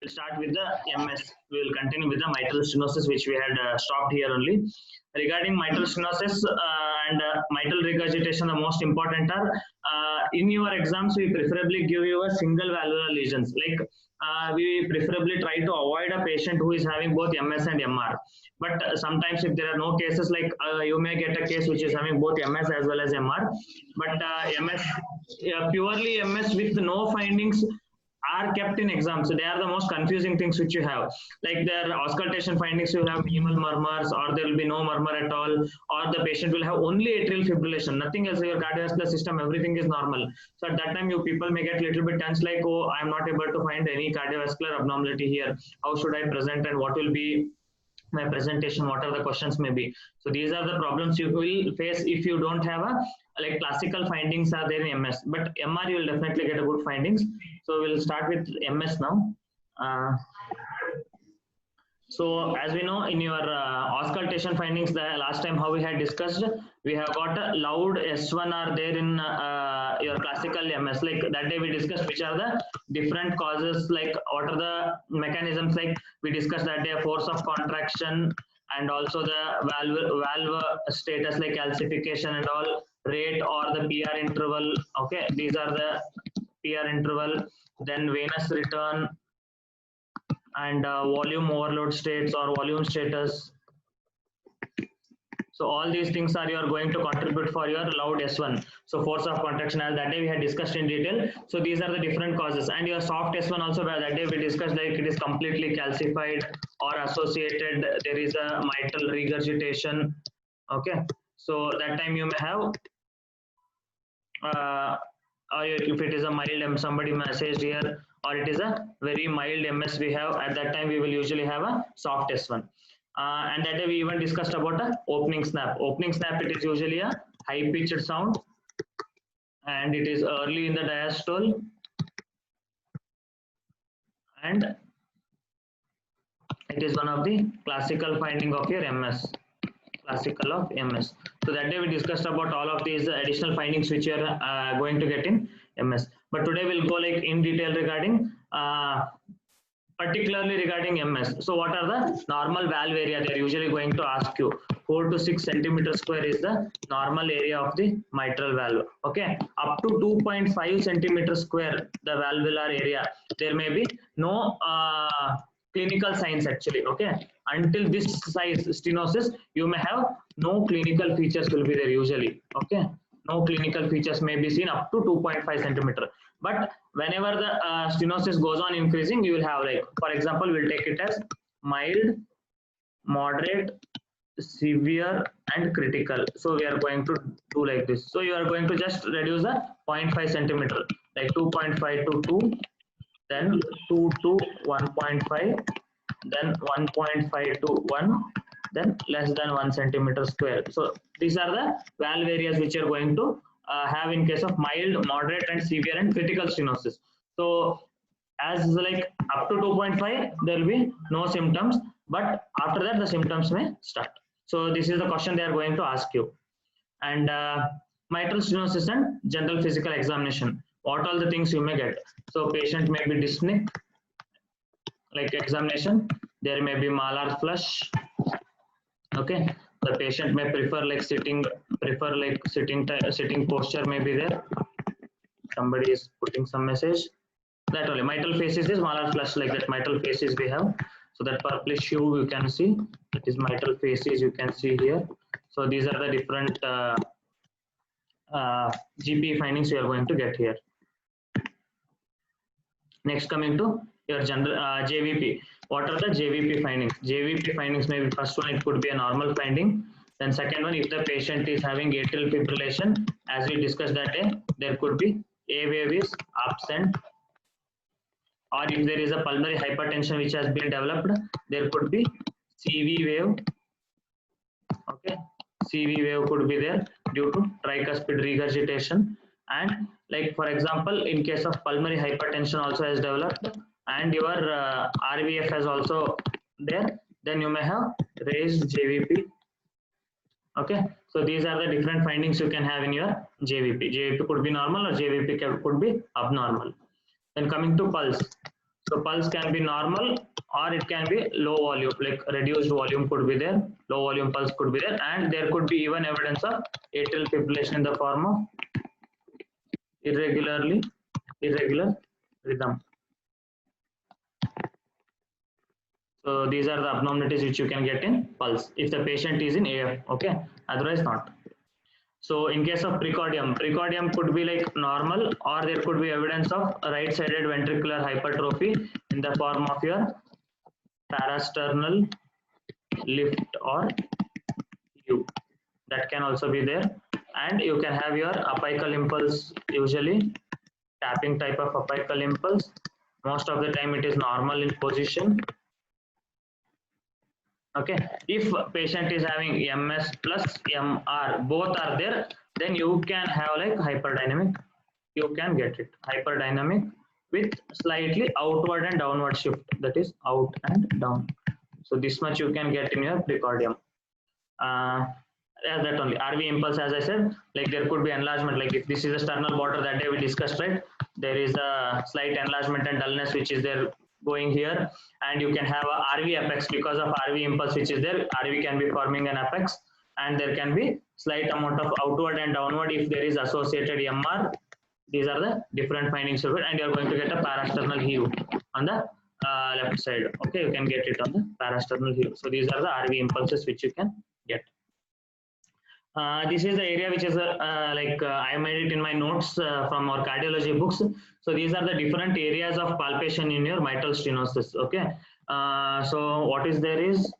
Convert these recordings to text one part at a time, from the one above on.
We'll start with the MS. We will continue with the mitral stenosis, which we had stopped here only. Regarding mitral stenosis and mitral regurgitation, the most important are in your exams, we preferably give you a single valvular lesions. Like we preferably try to avoid a patient who is having both MS and MR. But sometimes, if there are no cases, like you may get a case which is having both MS as well as MR. But MS, purely MS with no findings are kept in exams. So they are the most confusing things which you have. Like their auscultation findings, you have minimal murmurs, or there will be no murmur at all, or the patient will have only atrial fibrillation, nothing else. Your cardiovascular system, everything is normal. So at that time, you people may get a little bit tense, like, oh, I am not able to find any cardiovascular abnormality here. How should I present, and what will be my presentation, what are the questions may be. So these are the problems you will face if you don't have a like classical findings are there in MS, but MR you will definitely get a good findings. So we'll start with MS now. So as we know, in your auscultation findings, the last time how we had discussed, we have got a loud S1 are there in your classical MS. Like that day we discussed which are the different causes, like what are the mechanisms, like we discussed that day, force of contraction, and also the valve status like calcification and all, rate or the PR interval. Okay, these are the PR interval, then venous return, and volume overload states or volume status. So all these things are you are going to contribute for your loud S1. So force of contraction, as that day we had discussed in detail. So these are the different causes. And your soft S1 also, where that day we discussed like it is completely calcified or associated, there is a mitral regurgitation. Okay, so that time you may have or if it is a mild, somebody messaged here, or it is a very mild MS we have, at that time we will usually have a soft S1. And that day we even discussed about a opening snap. Opening snap, it is usually a high pitched sound, and it is early in the diastole, and it is one of the classical finding of your MS. Classical of MS. So that day we discussed about all of these additional findings which you are going to get in MS. But today we'll go like in detail regarding particularly regarding MS. So what are the normal valve area? They're usually going to ask you. 4 to 6 centimeters square is the normal area of the mitral valve. Okay, up to 2.5 centimeters square the valvular area. There may be no clinical signs actually. Okay, until this size stenosis, you may have no clinical features will be there usually. Okay, no clinical features may be seen up to 2.5 centimeter. But whenever the stenosis goes on increasing, you will have, like, for example, we'll take it as mild, moderate, severe, and critical. So we are going to do like this. So you are going to just reduce the 0.5 centimeter, like 2.5 to 2, then 2 to 1.5, then 1.5 to 1, then less than 1 centimeter square. So these are the valve areas which are going to have in case of mild, moderate, and severe and critical stenosis. So as like up to 2.5, there will be no symptoms, but after that the symptoms may start. So this is the question they are going to ask you. And mitral stenosis and general physical examination. What all the things you may get? So patient may be dyspneic, like examination. There may be malar flush. Okay, the patient may prefer like sitting posture may be there. Somebody is putting some message. That only mitral facies is malar flush, like that mitral facies we have. So that purplish hue you can see, it is mitral facies you can see here. So these are the different GP findings you are going to get here. Next, coming to your general JVP. What are the JVP findings? JVP findings may be, first one, it could be a normal finding. Then second one, if the patient is having atrial fibrillation, as we discussed that day, there could be A wave is absent. Or if there is a pulmonary hypertension which has been developed, there could be CV wave. Okay, CV wave could be there due to tricuspid regurgitation. And like for example, in case of pulmonary hypertension also has developed, and your RVF has also there, then you may have raised JVP. Okay, so these are the different findings you can have in your JVP. JVP could be normal or JVP could be abnormal. Then coming to pulse. So pulse can be normal or it can be low volume, like reduced volume could be there, low volume pulse could be there, and there could be even evidence of atrial fibrillation in the form of irregular rhythm. So these are the abnormalities which you can get in pulse if the patient is in AF, okay, otherwise not. So in case of precordium could be like normal, or there could be evidence of right-sided ventricular hypertrophy in the form of your parasternal lift or U. That can also be there, and you can have your apical impulse, usually tapping type of apical impulse. Most of the time it is normal in position. Okay, if patient is having MS plus MR, both are there, then you can have like hyperdynamic, you can get it hyperdynamic with slightly outward and downward shift, that is out and down. So this much you can get in your precordium. As that only RV impulse, as I said, like there could be enlargement, like if this is a sternal border, that day we discussed, right, there is a slight enlargement and dullness which is there going here, and you can have a RV apex because of RV impulse which is there. RV can be forming an apex, and there can be slight amount of outward and downward if there is associated MR. These are the different findings of it, and you are going to get a parasternal heave on the left side. Okay, you can get it on the parasternal heave. So these are the RV impulses which you can get. This is the area which is I made it in my notes from our cardiology books. So these are the different areas of palpation in your mitral stenosis. Okay, so what is there is,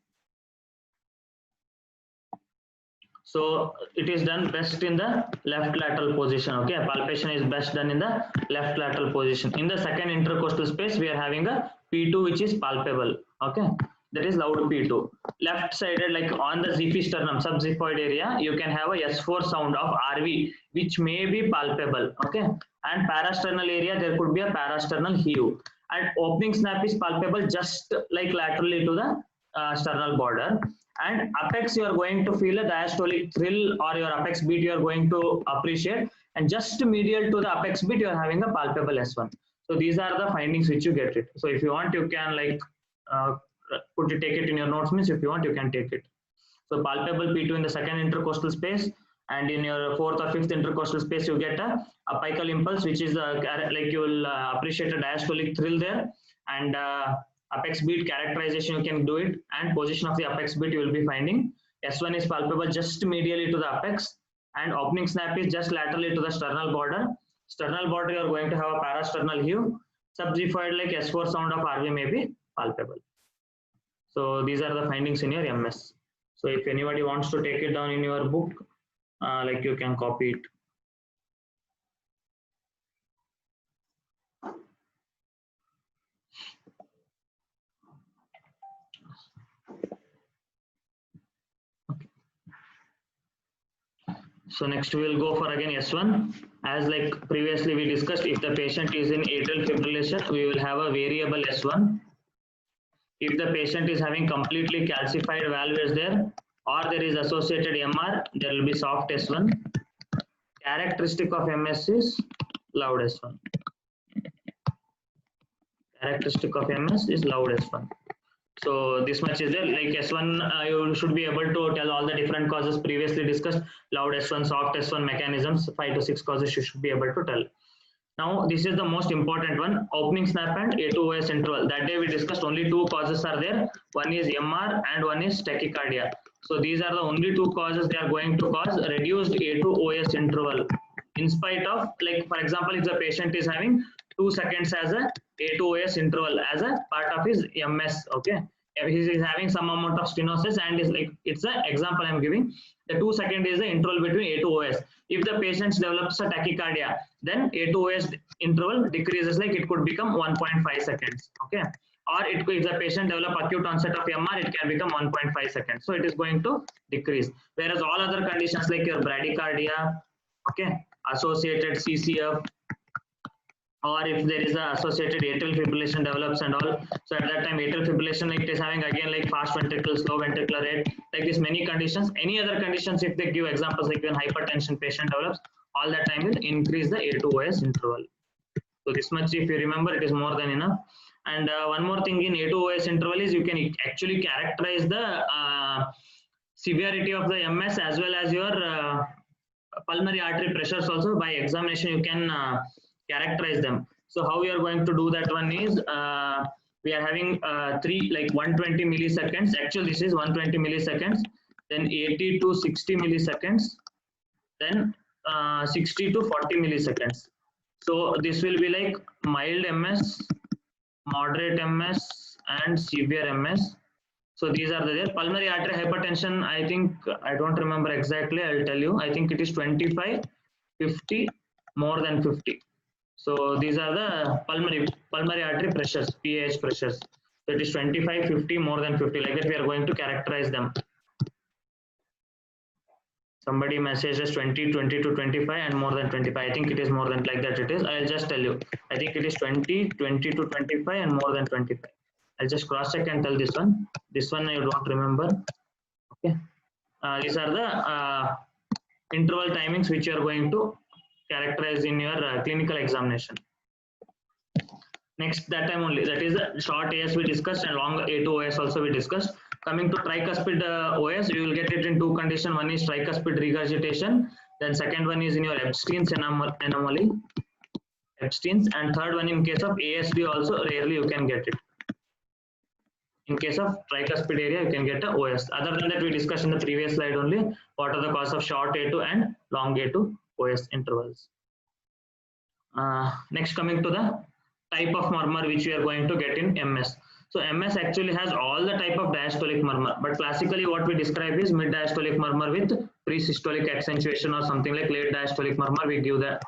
so it is done best in the left lateral position. Okay, palpation is best done in the left lateral position. In the second intercostal space, we are having a P2 which is palpable. Okay, that is loud P2. Left sided, like on the xiphisternum, subxiphoid area, you can have a S4 sound of RV which may be palpable. Okay, and parasternal area, there could be a parasternal heave, and opening snap is palpable just like laterally to the sternal border, and apex you are going to feel a diastolic thrill, or your apex beat you are going to appreciate, and just medial to the apex beat you are having a palpable S1. So these are the findings which you get it. So if you want, you can like take it in your notes, means if you want you can take it. So palpable P2 in the second intercostal space, and in your fourth or fifth intercostal space you get a apical impulse which is like you will appreciate a diastolic thrill there, and apex beat characterization you can do it, and position of the apex beat you will be finding. S1 is palpable just medially to the apex, and opening snap is just laterally to the sternal border. Sternal border you are going to have a parasternal heave. Subxiphoid like S4 sound of RV may be palpable. So these are the findings in your MS. So if anybody wants to take it down in your book, like you can copy it. Okay. So next we will go for again S1. As like previously we discussed, if the patient is in atrial fibrillation, we will have a variable S1. If the patient is having completely calcified valve is there, or there is associated MR, there will be soft S1. Characteristic of MS is loud S1. Characteristic of MS is loud S1. So this much is there. Like S1, you should be able to tell all the different causes previously discussed. Loud S1, soft S1 mechanisms, 5 to 6 causes you should be able to tell. Now this is the most important one, opening snap and A2OS interval. That day we discussed only 2 causes are there. One is MR and one is tachycardia. So these are the only 2 causes they are going to cause reduced A2OS interval. In spite of, like for example, if the patient is having 2 seconds as a A2OS interval as a part of his MS, okay. If he is having some amount of stenosis and is like, it's an example I am giving. The 2 second is the interval between A2OS. If the patient develops a tachycardia, then A2OS interval decreases, like it could become 1.5 seconds, okay. Or if the patient develop acute onset of MR, it can become 1.5 seconds. So it is going to decrease. Whereas all other conditions like your bradycardia, okay, associated CCF, or if there is a associated atrial fibrillation develops and all, so at that time atrial fibrillation, it is having again like fast ventricle, slow ventricular rate, like this many conditions. Any other conditions, if they give examples like when hypertension patient develops, all that time will increase the A2OS interval. So this much if you remember, it is more than enough. And one more thing in A2OS interval is you can actually characterize the severity of the MS as well as your pulmonary artery pressures also. By examination you can characterize them. So how we are going to do that one is we are having three, like 120 milliseconds. Actually this is 120 milliseconds, then 80 to 60 milliseconds, then 60 to 40 milliseconds. So this will be like mild MS, moderate MS, and severe MS. So these are the pulmonary artery hypertension. I think I don't remember exactly. I'll tell you. I think it is 25, 50, more than 50. So these are the pulmonary artery pressures, PAH pressures. So it is 25, 50, more than 50. Like that, we are going to characterize them. Somebody messages 20, 20 to 25, and more than 25. I think it is more than, like that it is. I'll just tell you. I think it is 20, 20 to 25, and more than 25. I'll just cross check and tell this one. This one I don't remember. Okay. These are the interval timings which you are going to characterize in your clinical examination. Next, that time only, that is the short AS we discussed, and long A2OS also we discussed. Coming to tricuspid OS, you will get it in two conditions. One is tricuspid regurgitation, then second one is in your Ebstein's anomaly, Ebstein's, and third one in case of ASD also rarely you can get it. In case of tricuspid area, you can get a OS. Other than that, we discussed in the previous slide only what are the cause of short A2 and long A2 OS intervals. Next, coming to the type of murmur which we are going to get in MS. So MS actually has all the type of diastolic murmur, but classically what we describe is mid diastolic murmur with pre-systolic accentuation, or something like late diastolic murmur. We give the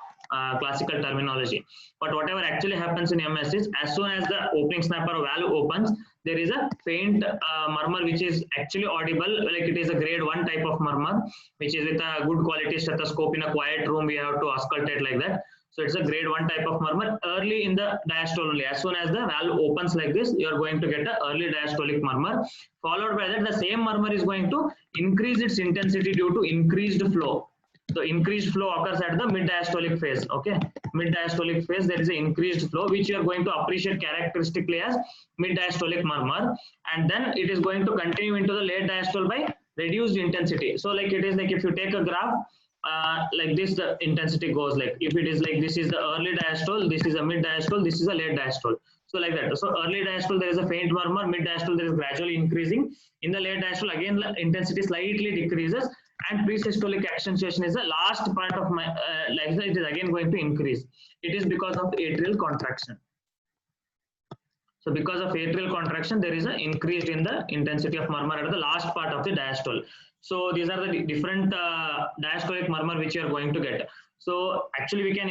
classical terminology. But whatever actually happens in MS is, as soon as the opening snapper valve opens, there is a faint murmur which is actually audible, like it is a grade 1 type of murmur, which is with a good quality stethoscope in a quiet room we have to auscultate like that. So it's a grade 1 type of murmur early in the diastole only. As soon as the valve opens like this, you are going to get an early diastolic murmur. Followed by that, the same murmur is going to increase its intensity due to increased flow. So increased flow occurs at the mid diastolic phase. Okay, mid diastolic phase, there is an increased flow which you are going to appreciate characteristically as mid diastolic murmur, and then it is going to continue into the late diastole by reduced intensity. So like it is like if you take a graph, like this, the intensity goes like, if it is like this is the early diastole, this is a mid diastole, this is a late diastole. So like that. So early diastole there is a faint murmur, mid diastole there is gradually increasing. In the late diastole again the intensity slightly decreases, and pre-systolic accentuation is the last part of my like it is again going to increase. It is because of atrial contraction. So because of atrial contraction, there is an increase in the intensity of murmur at the last part of the diastole. So these are the different diastolic murmur which you are going to get. So actually we can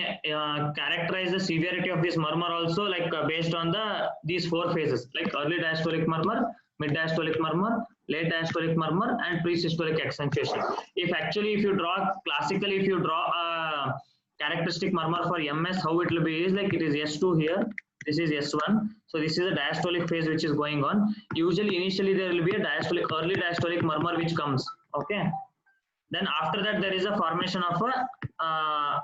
characterize the severity of this murmur also, like based on these 4 phases, like early diastolic murmur, mid diastolic murmur, late diastolic murmur, and pre-systolic accentuation. If you draw classically, if you draw a characteristic murmur for MS, how it will be is like it is S2 here, this is S1. So this is a diastolic phase which is going on. Usually initially there will be a early diastolic murmur which comes. Okay, then after that there is a formation of a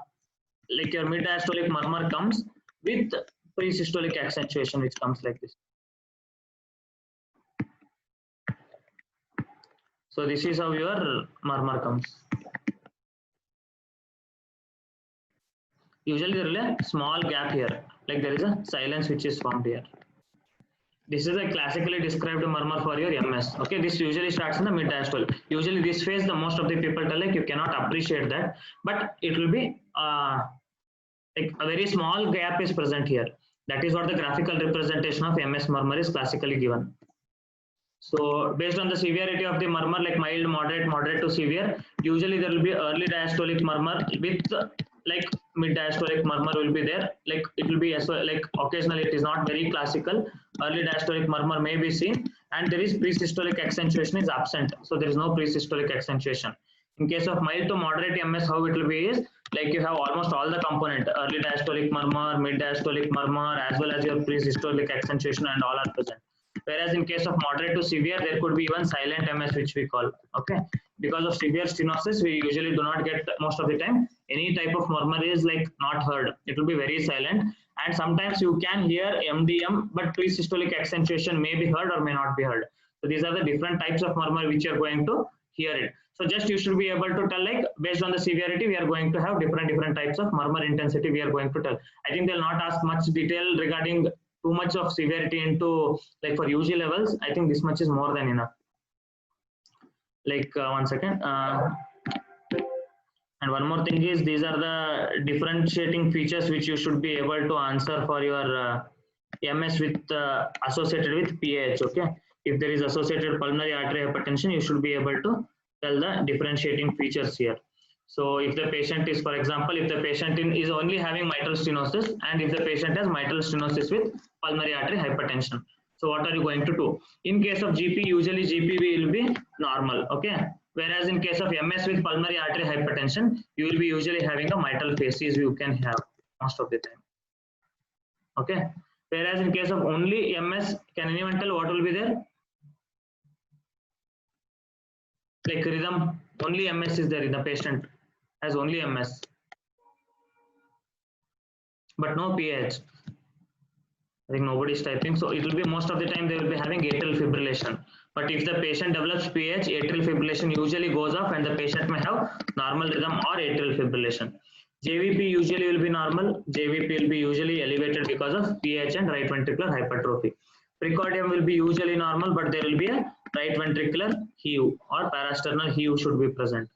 like your mid diastolic murmur comes with pre-systolic accentuation which comes like this. So this is how your murmur comes. Usually there is a small gap here, like there is a silence which is formed here. This is a classically described murmur for your MS. Okay, this usually starts in the mid diastole. Usually this phase, the most of the people tell like you cannot appreciate that, but it will be like a very small gap is present here. That is what the graphical representation of MS murmur is classically given. So based on the severity of the murmur, like mild, moderate to severe, usually there will be early diastolic murmur with like mid diastolic murmur will be there. Like it will be as well, like occasionally it is not very classical. Early diastolic murmur may be seen, and there is pre-systolic accentuation is absent. So there is no pre-systolic accentuation. In case of mild to moderate MS, how it will be is like you have almost all the component, early diastolic murmur, mid diastolic murmur, as well as your pre-systolic accentuation, and all are present. Whereas in case of moderate to severe, there could be even silent MS, which we call. Okay, because of severe stenosis, we usually do not get most of the time any type of murmur is like not heard. It will be very silent, and sometimes you can hear MDM, but pre-systolic accentuation may be heard or may not be heard. So these are the different types of murmur which you are going to hear it. So just you should be able to tell, like, based on the severity, we are going to have different types of murmur intensity we are going to tell. I think they'll not ask much detail regarding too much of severity into, like, for UG levels. I think this much is more than enough. Like, 1 second. And one more thing is, these are the differentiating features which you should be able to answer for your MS with associated with PAH. Okay, if there is associated pulmonary artery hypertension, you should be able to tell the differentiating features here. So if the patient is, for example, if the patient is only having mitral stenosis, and if the patient has mitral stenosis with pulmonary artery hypertension, so what are you going to do? In case of GP, usually GPV will be normal, okay? Whereas in case of MS with pulmonary artery hypertension, you will be usually having a mitral phases you can have most of the time, okay? Whereas in case of only MS, can anyone tell what will be there? Like rhythm, only MS is there in the patient, has only MS, but no PH. I think nobody is typing, so it will be most of the time they will be having atrial fibrillation. But if the patient develops PH, atrial fibrillation usually goes off, and the patient may have normal rhythm or atrial fibrillation. JVP usually will be normal. JVP will be usually elevated because of PH and right ventricular hypertrophy. Precordium will be usually normal, but there will be a right ventricular heave or parasternal heave should be present.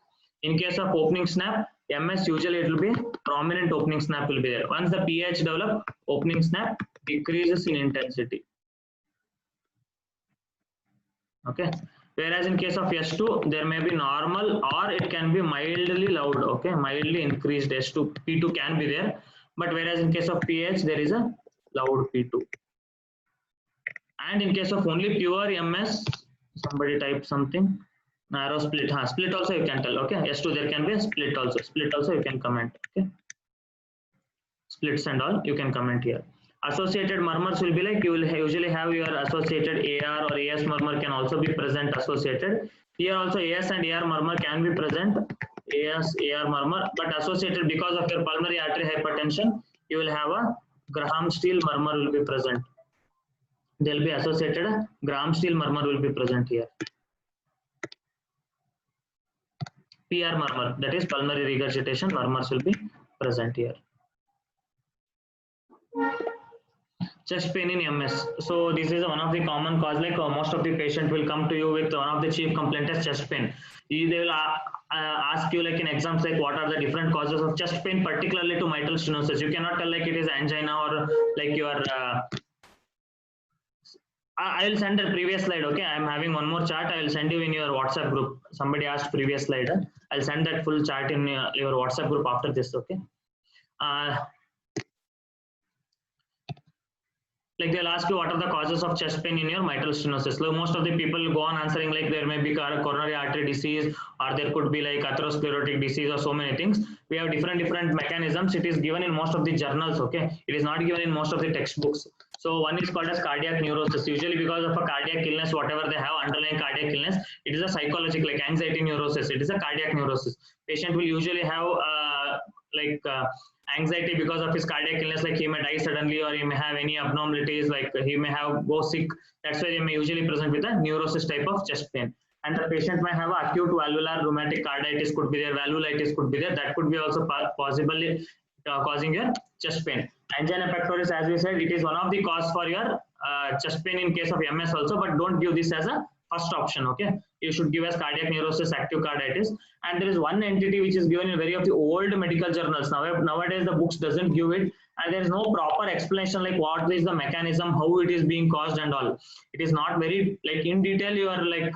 In case of opening snap, MS usually it will be prominent opening snap will be there. Once the PH develop, opening snap decreases in intensity. Okay. Whereas in case of S2, there may be normal or it can be mildly loud. Okay, mildly increased S2, P2 can be there, but whereas in case of PH, there is a loud P2. And in case of only pure MS, somebody type something. Narrow split, split also you can tell. Okay, S2 there can be a split also. Split also you can comment. Okay, splits and all you can comment here. Associated murmurs will be like you will usually have your associated AR or AS murmur can also be present associated. Here also AS and AR murmur can be present. AS, AR murmur, but associated because of your pulmonary artery hypertension, you will have a Graham-Steele murmur will be present. There will be associated Graham-Steele murmur will be present here. PR murmur, that is pulmonary regurgitation murmurs will be present here. Chest pain in MS. So this is one of the common cause, like most of the patient will come to you with one of the chief complaint as chest pain. They will ask you like in exams like what are the different causes of chest pain, particularly to mitral stenosis. You cannot tell like it is angina or like your I will send the previous slide. Okay, I am having one more chart. I will send you in your WhatsApp group. Somebody asked previous slide. I'll send that full chart in your WhatsApp group after this. Okay. Like they'll ask you what are the causes of chest pain in your mitral stenosis. So most of the people go on answering like there may be coronary artery disease or there could be like atherosclerotic disease or so many things. We have different mechanisms. It is given in most of the journals. Okay, it is not given in most of the textbooks. So one is called as cardiac neurosis. Usually because of a cardiac illness, whatever they have, underlying cardiac illness, it is a psychological like anxiety neurosis. It is a cardiac neurosis. Patient will usually have anxiety because of his cardiac illness, like he may die suddenly or he may have any abnormalities, like he may have go sick. That's why they may usually present with a neurosis type of chest pain. And the patient might have acute valvular rheumatic carditis could be there, valvulitis could be there. That could be also possibly causing your chest pain. Angina pectoris, as we said, it is one of the cause for your chest pain in case of MS also, but don't give this as a first option. Okay, you should give as cardiac neurosis, active carditis. And there is one entity which is given in very of the old medical journals. Nowadays the books doesn't give it, and there is no proper explanation like what is the mechanism, how it is being caused and all. It is not very like in detail. You are like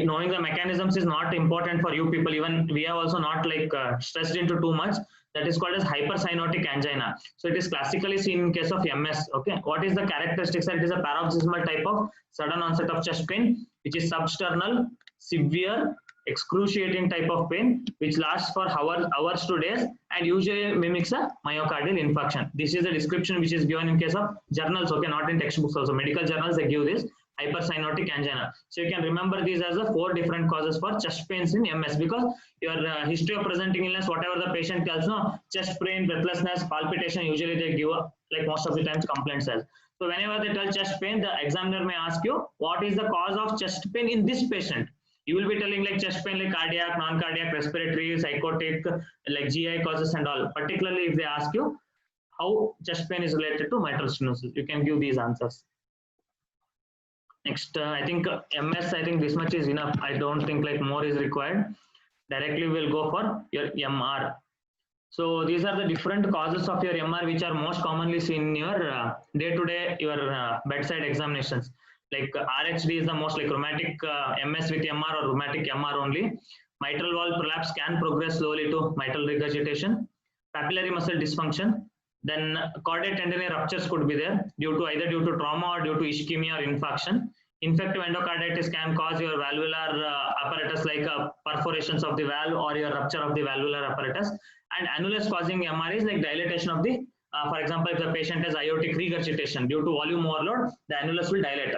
knowing the mechanisms is not important for you people. Even we have also not like stressed into too much. That is called as hypercyanotic angina. So it is classically seen in case of MS. Okay, what is the characteristics? It is a paroxysmal type of sudden onset of chest pain, which is substernal, severe, excruciating type of pain, which lasts for hours to days, and usually mimics a myocardial infarction. This is the description which is given in case of journals. Okay, not in textbooks also. Medical journals they give this. hypercyanotic angina. So you can remember these as the 4 different causes for chest pains in MS, because your history of presenting illness, whatever the patient tells, no, chest pain, breathlessness, palpitation, usually they give like most of the times complaints as. So whenever they tell chest pain, the examiner may ask you what is the cause of chest pain in this patient. You will be telling like chest pain like cardiac, non-cardiac, respiratory, psychotic, like GI causes and all. Particularly if they ask you how chest pain is related to mitral stenosis, you can give these answers. Next, I think MS, I think this much is enough. I don't think like more is required. Directly we'll go for your MR. So these are the different causes of your MR which are most commonly seen in your day-to-day your bedside examinations. Like RHD is the most like rheumatic MS with MR or rheumatic MR only. Mitral valve prolapse can progress slowly to mitral regurgitation. Papillary muscle dysfunction. Then chordae tendineae ruptures could be there due to either due to trauma or due to ischemia or infarction. Infective endocarditis can cause your valvular apparatus like perforations of the valve or your rupture of the valvular apparatus. And annulus causing MR is like dilatation of the, for example, if the patient has aortic regurgitation due to volume overload, the annulus will dilate.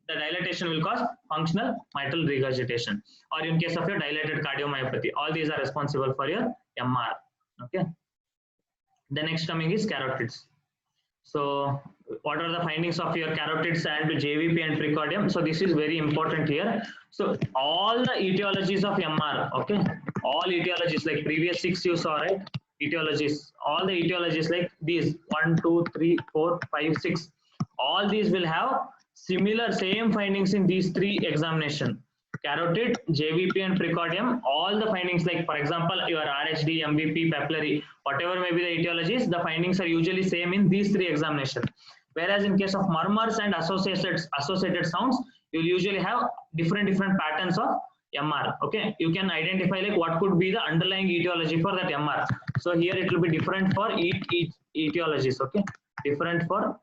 The dilatation will cause functional mitral regurgitation. Or in case of your dilated cardiomyopathy, all these are responsible for your MR. Okay. The next coming is carotids. So what are the findings of your carotids and JVP and precordium? So this is very important here. So all the etiologies of MR, okay, all etiologies like previous 6 you saw, right? Etiologies, all the etiologies like these 1, 2, 3, 4, 5, 6, all these will have similar same findings in these 3 examinations. Carotid, JVP and precordium, all the findings like for example your RHD, MVP, papillary, whatever may be the etiologies, the findings are usually same in these 3 examinations. Whereas in case of murmurs and associated sounds, you'll usually have different patterns of MR. Okay, you can identify like what could be the underlying etiology for that MR. So here it will be different for each etiologies. Okay, different for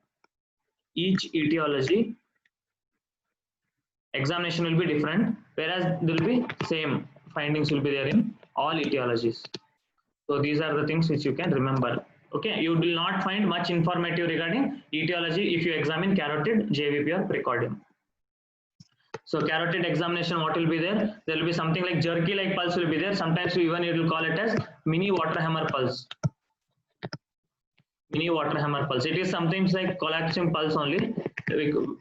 each etiology. Examination will be different, whereas there will be same findings will be there in all etiologies. So these are the things which you can remember. Okay, you will not find much informative regarding etiology if you examine carotid, JVP or precordium. So carotid examination, what will be there? There will be something like jerky like pulse will be there. Sometimes even it will call it as mini water hammer pulse. Mini water hammer pulse. It is sometimes like collapsing pulse only.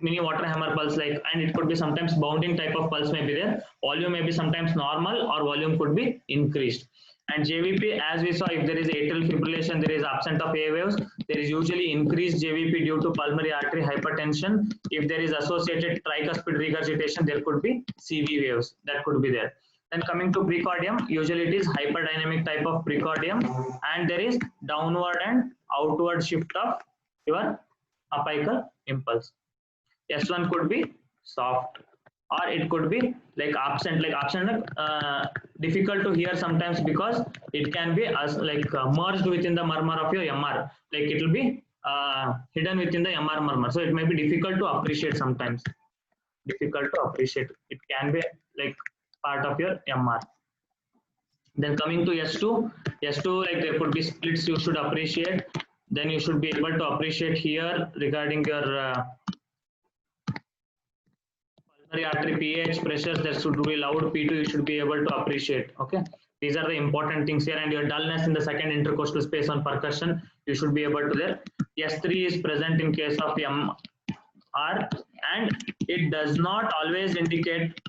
Mini water hammer pulse like, and it could be sometimes bounding type of pulse may be there. Volume may be sometimes normal or volume could be increased. And JVP, as we saw, if there is atrial fibrillation, there is absence of A waves, there is usually increased JVP due to pulmonary artery hypertension. If there is associated tricuspid regurgitation, there could be CV waves that could be there. Then coming to precordium, usually it is hyperdynamic type of precordium, and there is downward and outward shift of your apical impulse. S1 could be soft, or it could be like absent, difficult to hear sometimes because it can be as merged within the murmur of your MR, like it will be hidden within the MR murmur, so it may be difficult to appreciate sometimes. Difficult to appreciate, it can be like part of your MR. Then coming to S2, like there could be splits you should appreciate. Then you should be able to appreciate here regarding your pulmonary artery pH, pressures, that should be loud. P2 you should be able to appreciate. Okay, these are the important things here. And your dullness in the second intercostal space on percussion, you should be able to there. S3 is present in case of MR, and it does not always indicate,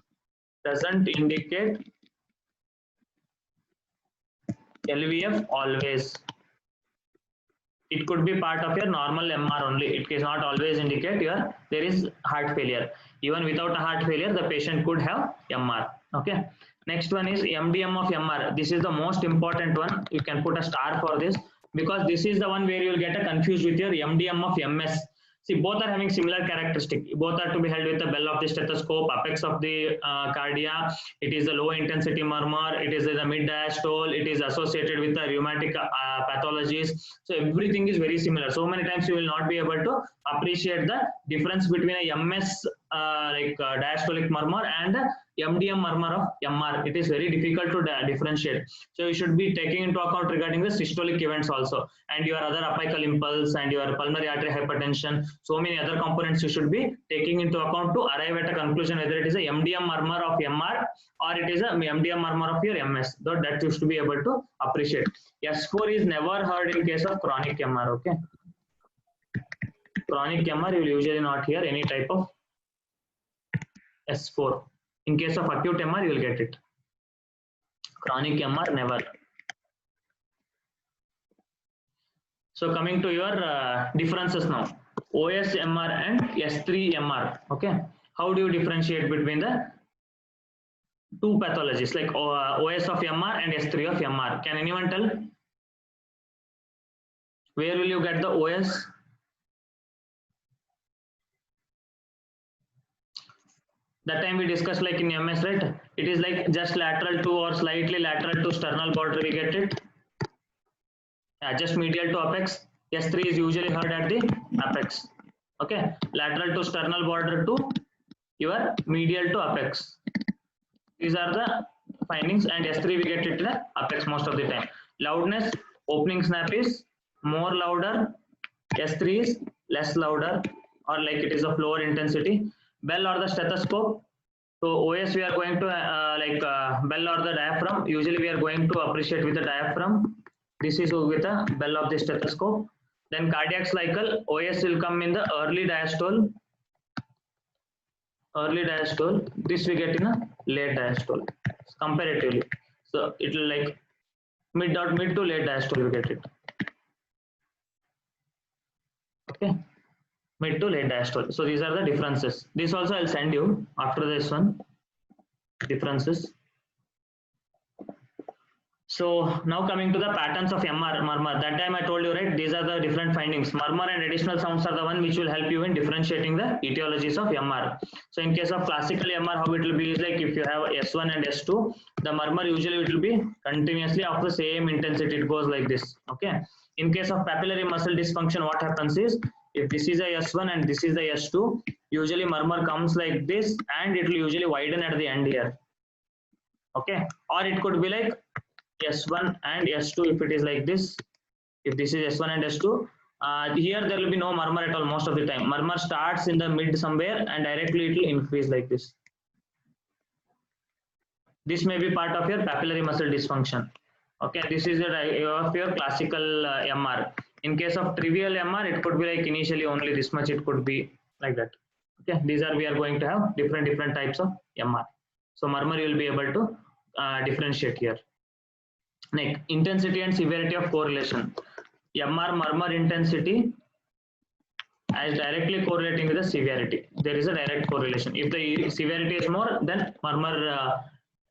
LVF always. It could be part of your normal MR only. It is not always indicate there is heart failure. Even without a heart failure, the patient could have MR. Okay. Next one is MDM of MR. This is the most important one. You can put a star for this because this is the one where you will get confused with your MDM of MS. See, both are having similar characteristic. Both are to be held with the bell of the stethoscope, apex of the cardia. It is a low intensity murmur. It is the mid diastole. It is associated with the rheumatic pathologies. So everything is very similar. So many times you will not be able to appreciate the difference between a MS diastolic murmur and MDM murmur of MR. It is very difficult to differentiate. So you should be taking into account regarding the systolic events also, and your other apical impulse and your pulmonary artery hypertension. So many other components you should be taking into account to arrive at a conclusion whether it is a MDM murmur of MR or it is a MDM murmur of your MS. Though that you should be able to appreciate. S4 is never heard in case of chronic MR. Okay. Chronic MR you will usually not hear any type of S4. In case of acute MR, you will get it. Chronic MR, never. So coming to your differences now. OS MR and S3 MR. Okay. How do you differentiate between the two pathologies like OS of MR and S3 of MR? Can anyone tell? Where will you get the OS? That time we discussed like in MS, right? It is like just lateral to or slightly lateral to sternal border, we get it. Yeah, just medial to apex. S3 is usually heard at the apex. Okay, lateral to sternal border to your medial to apex. These are the findings, and S3 we get it to the apex most of the time. Loudness, opening snap is more louder. S3 is less louder, or like it is of lower intensity. Bell or the stethoscope. So OS we are going to bell or the diaphragm. Usually we are going to appreciate with the diaphragm. This is with the bell of the stethoscope. Then cardiac cycle. OS will come in the early diastole. Early diastole. This we get in a late diastole comparatively. So it will like mid to late diastole we get it. Okay. Mid to late diastole. So these are the differences. This also I'll send you after this one. Differences. So now coming to the patterns of MR murmur. That time I told you, right? These are the different findings. Murmur and additional sounds are the one which will help you in differentiating the etiologies of MR. So in case of classical MR, how it will be is like if you have S1 and S2, the murmur usually it will be continuously of the same intensity. It goes like this. Okay. In case of papillary muscle dysfunction, what happens is if this is a S1 and this is the S2, usually murmur comes like this and it will usually widen at the end here. Okay. Or it could be like S1 and S2 if it is like this. If this is S1 and S2, here there will be no murmur at all most of the time. Murmur starts in the mid somewhere and directly it will increase like this. This may be part of your papillary muscle dysfunction. Okay, this is of your classical MR. In case of trivial MR, it could be like initially only this much, it could be like that. Okay, these are we are going to have different types of MR. So murmur you will be able to differentiate here. Next, intensity and severity of correlation. MR murmur intensity is directly correlating with the severity. There is a direct correlation. If the severity is more, then murmur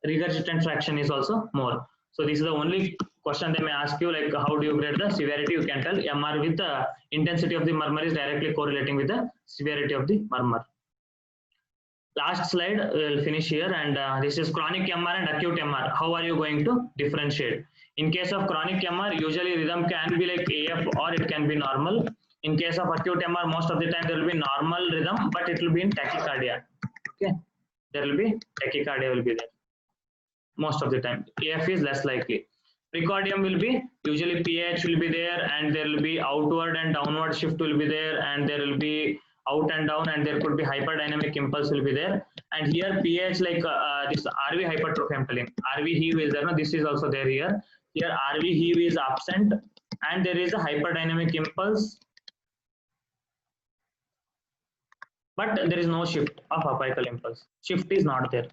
regurgitant fraction is also more. So this is the only question they may ask you, like how do you grade the severity? You can tell MR with the intensity of the murmur is directly correlating with the severity of the murmur. Last slide, we'll finish here, and this is chronic MR and acute MR. How are you going to differentiate? In case of chronic MR, usually rhythm can be like AF or it can be normal. In case of acute MR, most of the time there will be normal rhythm, but it will be in tachycardia. Okay, there will be tachycardia will be there most of the time. AF is less likely. Precordium will be usually pH will be there, and there will be outward and downward shift will be there, and there will be out and down, and there could be hyperdynamic impulse will be there. And here pH like this RV hypertrophy I'm telling. RV heave is there. No, this is also there here. Here RV heave is absent, and there is a hyperdynamic impulse, but there is no shift of apical impulse. Shift is not there.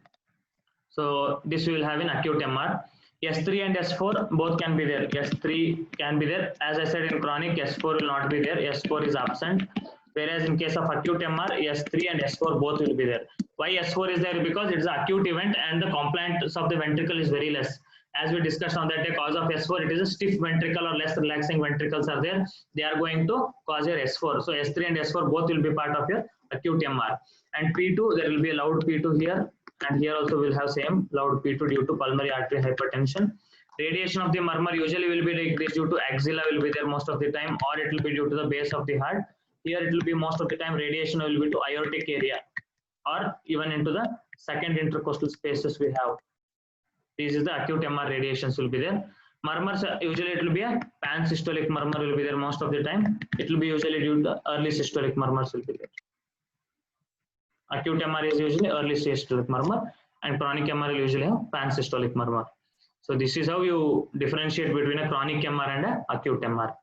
So this we will have in acute MR. S3 and S4 both can be there. S3 can be there. As I said in chronic, S4 will not be there. S4 is absent. Whereas in case of acute MR, S3 and S4 both will be there. Why S4 is there? Because it is an acute event and the compliance of the ventricle is very less. As we discussed on that day, cause of S4, it is a stiff ventricle or less relaxing ventricles are there. They are going to cause your S4. So S3 and S4 both will be part of your acute MR. And P2, there will be a loud P2 here. And here also we'll have same loud P2 due to pulmonary artery hypertension. Radiation of the murmur usually will be like this due to axilla will be there most of the time, or it will be due to the base of the heart. Here it will be most of the time radiation will be to aortic area. or even into the second intercostal spaces we have. This is the acute MR radiations will be there. Murmurs, usually it will be a pansystolic murmur will be there most of the time. It will be usually due to early systolic murmurs will be there. Acute MR is usually early systolic murmur, and chronic MR will usually have pansystolic murmur. So this is how you differentiate between a chronic MR and a acute MR.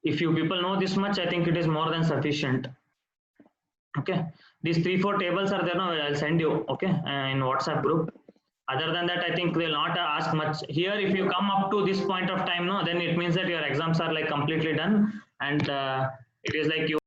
If you people know this much, I think it is more than sufficient. Okay, these 3-4 tables are there now. I'll send you, okay, in WhatsApp group. Other than that, I think they'll not ask much here. If you come up to this point of time, no, then it means that your exams are like completely done, and it is like you